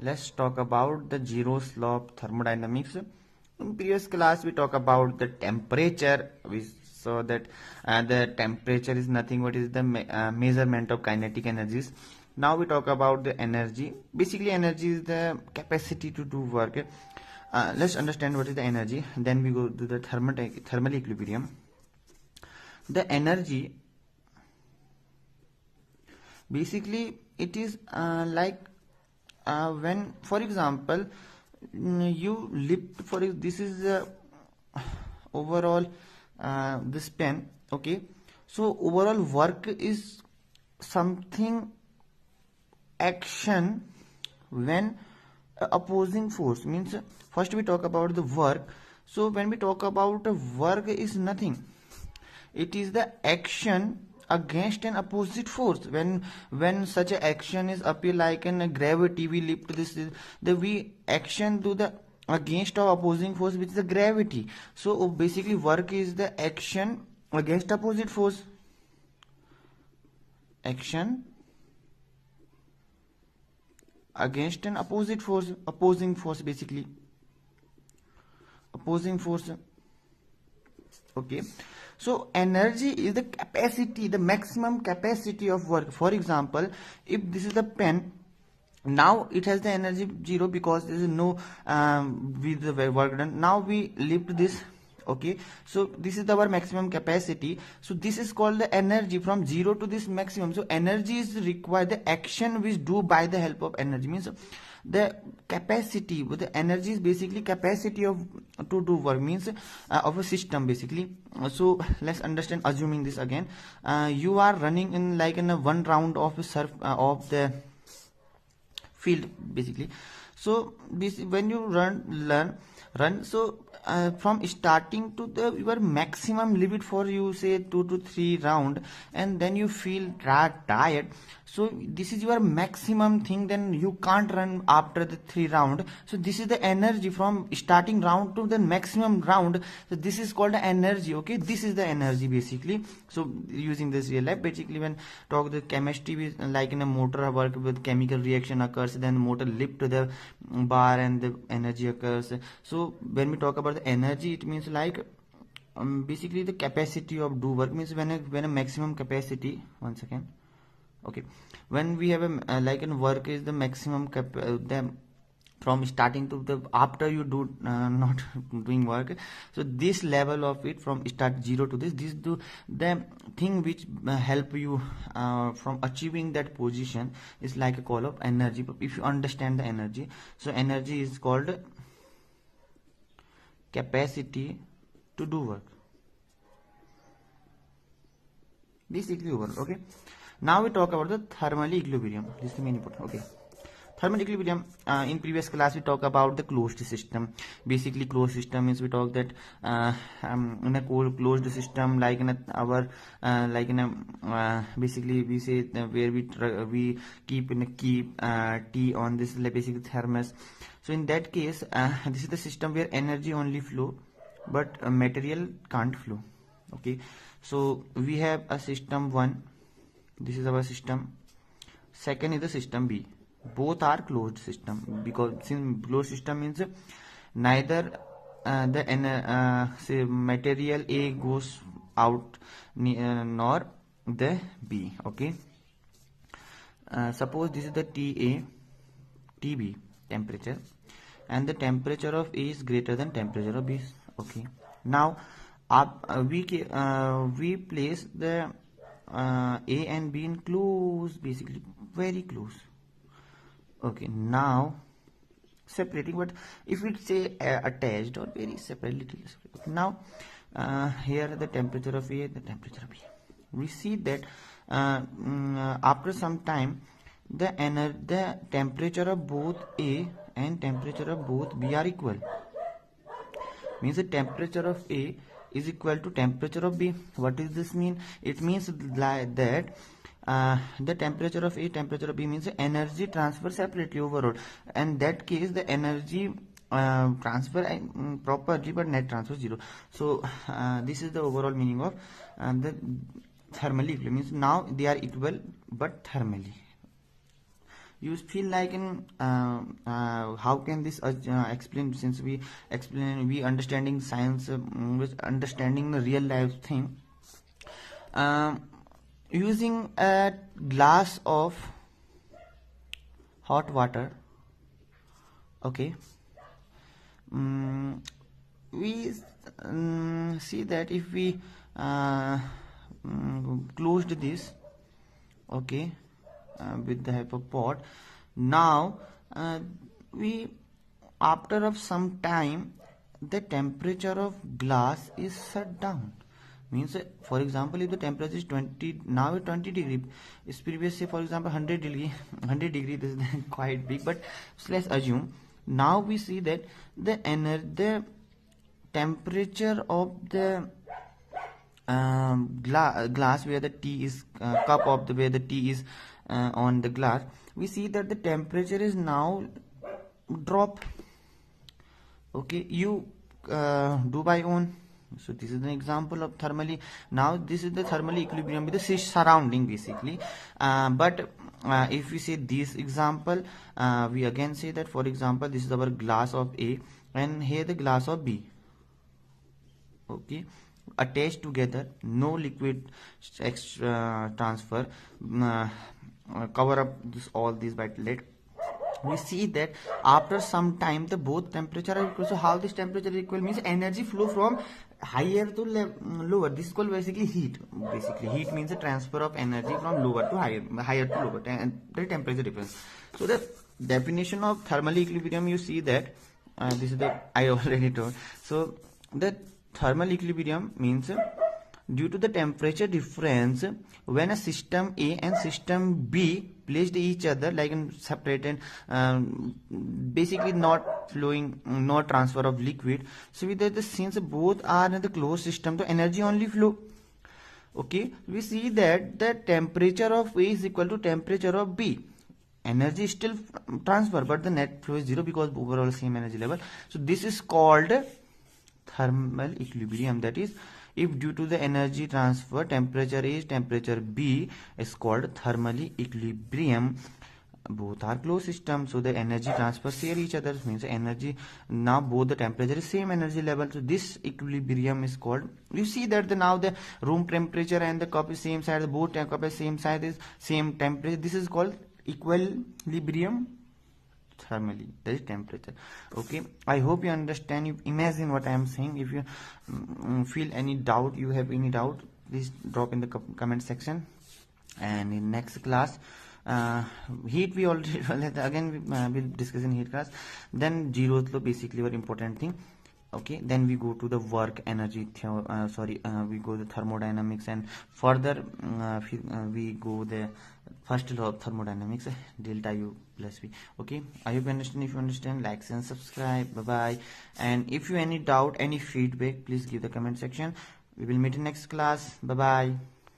let's talk about the zero slope thermodynamics. In previous class we talk about the temperature. We saw that the temperature is nothing but is the measurement of kinetic energies. Now we talk about the energy. Basically energy is the capacity to do work. Let's understand what is the energy, then we go to the thermal equilibrium. The energy, basically it is when, for example, you lift, for this is the overall this pen, okay. So overall work is something action when opposing force, means first we talk about the work. So when we talk about work is nothing, it is the action against an opposite force. When such a action is appear like in a gravity, we lift this, the we action to the against our opposing force, which is the gravity. So basically work is the action against opposite force, action against an opposite force, opposing force, basically opposing force, okay. So energy is the capacity, the maximum capacity of work. For example, if this is the pen, now it has the energy 0 because there is no with the work done. Now we lift this, okay. So this is our maximum capacity. So this is called the energy from 0 to this maximum. So energy is required, the action which do by the help of energy, means the capacity with the energy is basically capacity of to do work, means of a system, basically. So let's understand, assuming this again, you are running in like in a one round of the surf of the field, basically. So this, when you run, so from starting to the your maximum limit for, you say 2 to 3 round, and then you feel tired. So this is your maximum thing, then you can't run after the 3 round. So this is the energy from starting round to the maximum round. So this is called the energy, okay. This is the energy, basically. So using this real life, basically when talk the chemistry, like in a motor work with chemical reaction occurs, then motor lift to the bar and the energy occurs. So when we talk about the energy, it means like basically the capacity of do work, means when a maximum capacity, one second, okay, when we have a like in work is the maximum the from starting to the after you do not doing work. So this level of it from start 0 to this do the thing which help you from achieving that position is like a call of energy, if you understand the energy. So energy is called capacity to do work, basically over, okay. Now we talk about the thermal equilibrium. This is the main important, okay. Thermal equilibrium, in previous class we talk about the closed system. Basically closed system means we talk that in a closed system, like in our like in a basically we say where we keep in a T on this, like basically thermos. So in that case this is the system where energy only flow but material can't flow, okay. So we have a system 1, this is our system. Second is the system B. Both are closed system, because since closed system means neither say material A goes out nor the B, okay. Suppose this is the TA, TB temperature, and the temperature of A is greater than temperature of B, okay. Now we place the A and B in close, basically very close, okay. Now separating, but if we say attached or very separate, little separate. Now here the temperature of A, the temperature of B, we see that after some time the temperature of both A and temperature of both B are equal, means the temperature of A is equal to temperature of B. What does this mean? It means like that the temperature of A, temperature of B means the energy transfer separately overall, and that case the energy transfer properly, but net transfer 0. So this is the overall meaning of the thermally equal, means now they are equal but thermally. you feel like in how can this explain, since we understanding science with understanding the real life thing. Using a glass of hot water, okay, we see that if we closed this, okay, with the help of pot, now we after of some time the temperature of glass is shut down. Means for example, if the temperature is 20, now 20 degree, is previously for example 100 degree, 100 degree, this is quite big, but so let's assume now we see that the temperature of the glass where the tea is cup of the where the tea is on the glass, we see that the temperature is now drop. Okay, you do by own. So this is an example of thermally. Now this is the thermal equilibrium with the surrounding basically. But if we say this example, we again say that, for example, this is our glass of A and here the glass of B. Okay, attached together, no liquid transfer, cover up this all these by lid. We see that after some time the both temperature are equal. So how this temperature is equal means energy flow from higher to lower. This is called basically heat. Basically heat means the transfer of energy from lower to higher to lower, and the temperature difference. So the definition of thermal equilibrium, you see that this is the I already told. So the thermal equilibrium means due to the temperature difference when a system A and system B placed each other like in separated, basically not flowing, no transfer of liquid. So with that, since both are in the closed system, the energy only flow. Okay, we see that the temperature of A is equal to temperature of B. Energy still transfer, but the net flow is zero because overall same energy level. So this is called thermal equilibrium. That is, if due to the energy transfer temperature A temperature B is called thermally equilibrium. Both are closed system, so the energy transfer share each other, means energy, now both the temperature is same energy level. So this equilibrium is called, you see that now the room temperature and the cup is same side, both cup is same side, is same temperature. This is called equilibrium thermally, that is temperature. Okay, I hope you understand, you imagine what I am saying. If you feel any doubt, you have any doubt, please drop in the comment section. And in next class, heat we already again we'll discuss in heat class. Then zeroth law, basically very important thing. Okay, then we go to the work energy we go to thermodynamics, and further we go the first law of thermodynamics, delta U plus V. Okay, I hope you understand. If you understand, like and subscribe. Bye bye. And if you any doubt, any feedback, please give the comment section. We will meet in next class. Bye bye.